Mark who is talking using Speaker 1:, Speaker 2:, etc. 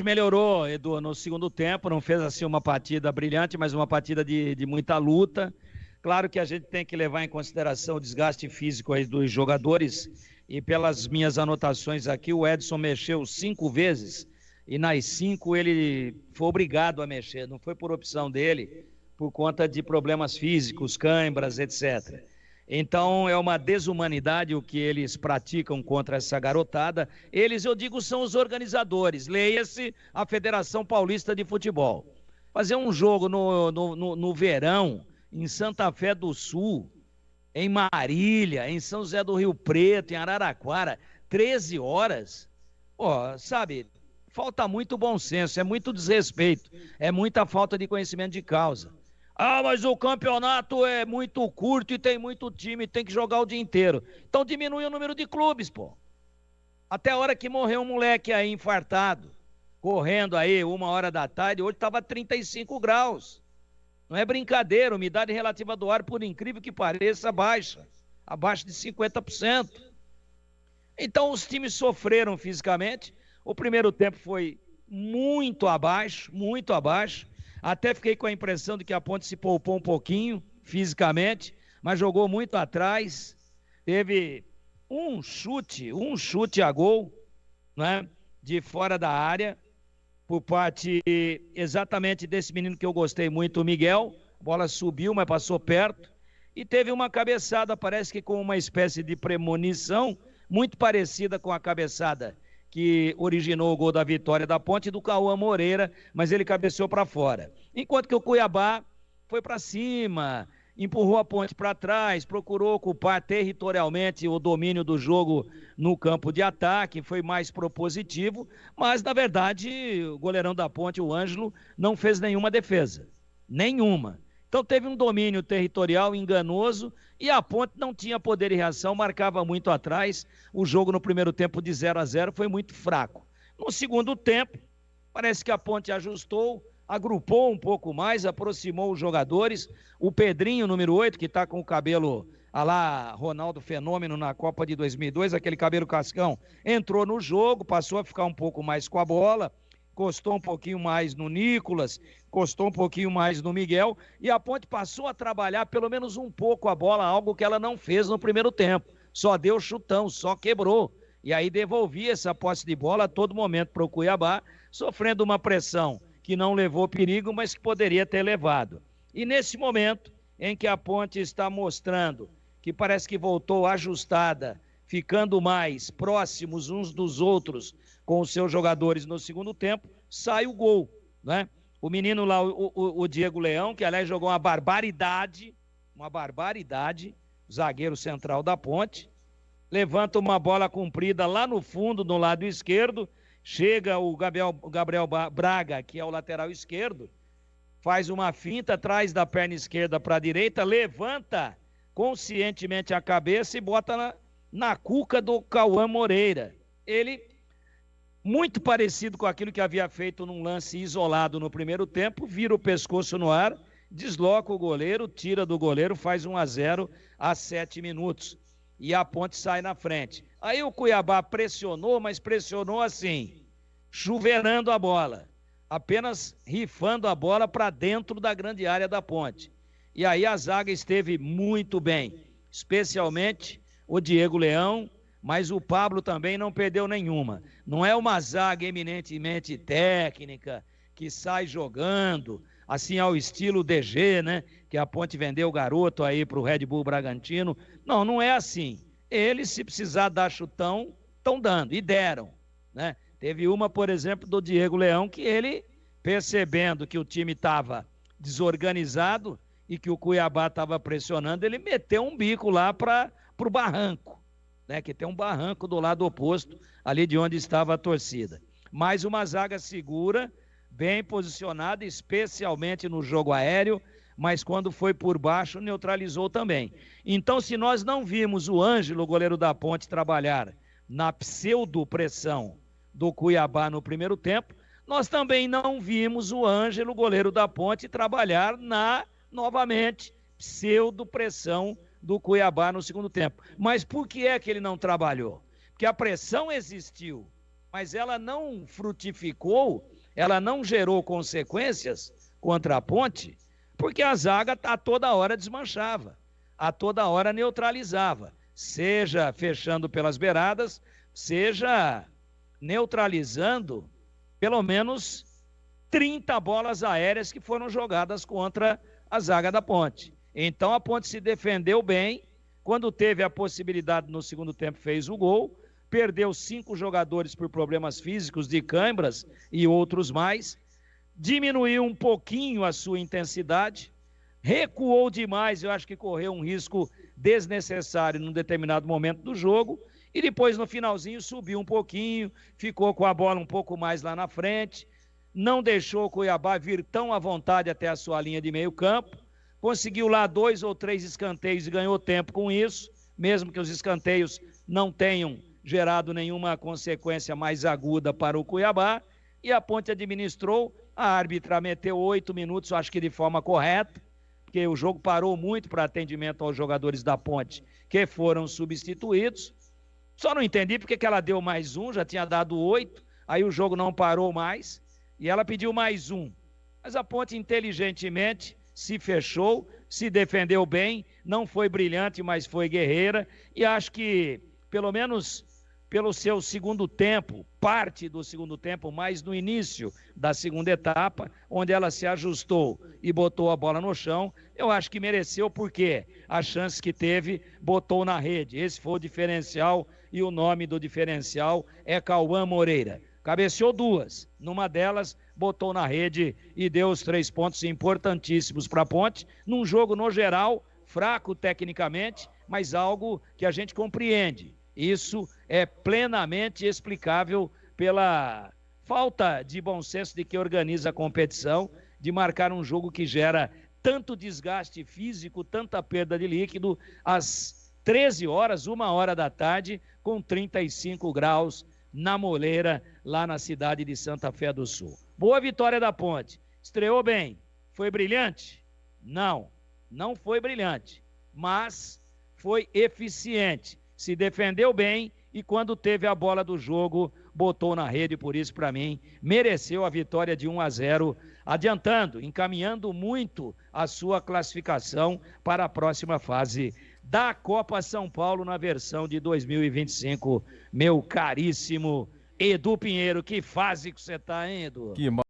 Speaker 1: melhorou, Edu, no segundo tempo, não fez assim uma partida brilhante, mas uma partida de muita luta. Claro que a gente tem que levar em consideração o desgaste físico aí dos jogadores, e pelas minhas anotações aqui, o Edson mexeu 5 vezes, e nas 5 ele foi obrigado a mexer, não foi por opção dele, por conta de problemas físicos, cãibras, etc. Então é uma desumanidade o que eles praticam contra essa garotada. Eles, eu digo, são os organizadores, leia-se a Federação Paulista de Futebol. Fazer um jogo no verão, em Santa Fé do Sul, em Marília, em São José do Rio Preto, em Araraquara, 13 horas, pô, sabe, falta muito bom senso, é muito desrespeito, é muita falta de conhecimento de causa. Ah, mas o campeonato é muito curto e tem muito time, tem que jogar o dia inteiro. Então diminui o número de clubes, pô. Até a hora que morreu um moleque aí infartado, correndo aí 1 hora da tarde, hoje estava 35 graus. Não é brincadeira, a umidade relativa do ar, por incrível que pareça, baixa, abaixo de 50%. Então os times sofreram fisicamente. O primeiro tempo foi muito abaixo, muito abaixo. Até fiquei com a impressão de que a Ponte se poupou um pouquinho fisicamente, mas jogou muito atrás. Teve um chute a gol, né, de fora da área, por parte exatamente desse menino que eu gostei muito, o Miguel. A bola subiu, mas passou perto. E teve uma cabeçada, parece que com uma espécie de premonição, muito parecida com a cabeçada que originou o gol da vitória da Ponte, do Cauã Moreira, mas ele cabeceou para fora. Enquanto que o Cuiabá foi para cima, empurrou a Ponte para trás, procurou ocupar territorialmente o domínio do jogo no campo de ataque, foi mais propositivo, mas na verdade o goleirão da Ponte, o Ângelo, não fez nenhuma defesa, nenhuma. Então teve um domínio territorial enganoso e a Ponte não tinha poder de reação, marcava muito atrás. O jogo no primeiro tempo de 0-0 foi muito fraco. No segundo tempo, parece que a Ponte ajustou, agrupou um pouco mais, aproximou os jogadores. O Pedrinho, número 8, que está com o cabelo a lá Ronaldo Fenômeno na Copa de 2002, aquele cabelo cascão, entrou no jogo, passou a ficar um pouco mais com a bola, encostou um pouquinho mais no Nicolas, encostou um pouquinho mais no Miguel, e a Ponte passou a trabalhar pelo menos um pouco a bola, algo que ela não fez no primeiro tempo. Só deu chutão, só quebrou. E aí devolvia essa posse de bola a todo momento para o Cuiabá, sofrendo uma pressão que não levou perigo, mas que poderia ter levado. E nesse momento em que a Ponte está mostrando que parece que voltou ajustada, ficando mais próximos uns dos outros com os seus jogadores no segundo tempo, sai o gol, né? O menino lá, o Diego Leão, que aliás jogou uma barbaridade, zagueiro central da Ponte, levanta uma bola comprida lá no fundo, no lado esquerdo, chega o Gabriel Braga, que é o lateral esquerdo, faz uma finta, traz da perna esquerda para a direita, levanta conscientemente a cabeça e bota na cuca do Cauã Moreira. Ele, muito parecido com aquilo que havia feito num lance isolado no primeiro tempo, vira o pescoço no ar, desloca o goleiro, tira do goleiro, faz 1-0 a 7 minutos. E a Ponte sai na frente. Aí o Cuiabá pressionou, mas pressionou assim, chuveirando a bola, apenas rifando a bola para dentro da grande área da Ponte. E aí a zaga esteve muito bem, especialmente o Diego Leão, mas o Pablo também não perdeu nenhuma. Não é uma zaga eminentemente técnica, que sai jogando, assim ao estilo DG, né? Que a Ponte vendeu o garoto aí para o Red Bull Bragantino. Não, não é assim. Eles, se precisar dar chutão, estão dando, e deram, né? Teve uma, por exemplo, do Diego Leão, que ele, percebendo que o time estava desorganizado e que o Cuiabá estava pressionando, ele meteu um bico lá para o barranco, né, que tem um barranco do lado oposto, ali de onde estava a torcida. Mais uma zaga segura, bem posicionada, especialmente no jogo aéreo, mas quando foi por baixo, neutralizou também. Então, se nós não vimos o Ângelo, goleiro da Ponte, trabalhar na pseudo-pressão do Cuiabá no primeiro tempo, nós também não vimos o Ângelo, goleiro da Ponte, trabalhar na, novamente, pseudo-pressão do Cuiabá no segundo tempo. Mas por que é que ele não trabalhou? Porque a pressão existiu, mas ela não frutificou, ela não gerou consequências contra a Ponte, porque a zaga a toda hora desmanchava, a toda hora neutralizava, seja fechando pelas beiradas, seja neutralizando pelo menos 30 bolas aéreas que foram jogadas contra a zaga da Ponte. Então a Ponte se defendeu bem, quando teve a possibilidade no segundo tempo fez o gol, perdeu 5 jogadores por problemas físicos de câimbras e outros mais, diminuiu um pouquinho a sua intensidade, recuou demais, eu acho que correu um risco desnecessário num determinado momento do jogo, e depois no finalzinho subiu um pouquinho, ficou com a bola um pouco mais lá na frente, não deixou o Cuiabá vir tão à vontade até a sua linha de meio campo, conseguiu lá 2 ou 3 escanteios e ganhou tempo com isso, mesmo que os escanteios não tenham gerado nenhuma consequência mais aguda para o Cuiabá, e a Ponte administrou, a árbitra meteu 8 minutos, acho que de forma correta, porque o jogo parou muito para atendimento aos jogadores da Ponte, que foram substituídos. Só não entendi porque que ela deu mais um, já tinha dado 8, aí o jogo não parou mais, e ela pediu mais um. Mas a Ponte inteligentemente se fechou, se defendeu bem, não foi brilhante, mas foi guerreira, e acho que, pelo menos pelo seu segundo tempo, parte do segundo tempo, mais no início da segunda etapa, onde ela se ajustou e botou a bola no chão, eu acho que mereceu, porque a chance que teve, botou na rede. Esse foi o diferencial, e o nome do diferencial é Cauã Moreira. Cabeceou 2, numa delas botou na rede e deu os 3 pontos importantíssimos para a Ponte, num jogo no geral, fraco tecnicamente, mas algo que a gente compreende. Isso é plenamente explicável pela falta de bom senso de quem organiza a competição, de marcar um jogo que gera tanto desgaste físico, tanta perda de líquido, às 13 horas, 1h da tarde, com 35 graus na moleira, lá na cidade de Santa Fé do Sul. Boa vitória da Ponte. Estreou bem. Foi brilhante? Não, não foi brilhante, mas foi eficiente. Se defendeu bem e quando teve a bola do jogo, botou na rede, por isso, para mim, mereceu a vitória de 1-0, adiantando, encaminhando muito a sua classificação para a próxima fase da Copa São Paulo na versão de 2025. Meu caríssimo Edu Pinheiro, que fase que você tá, hein, Edu?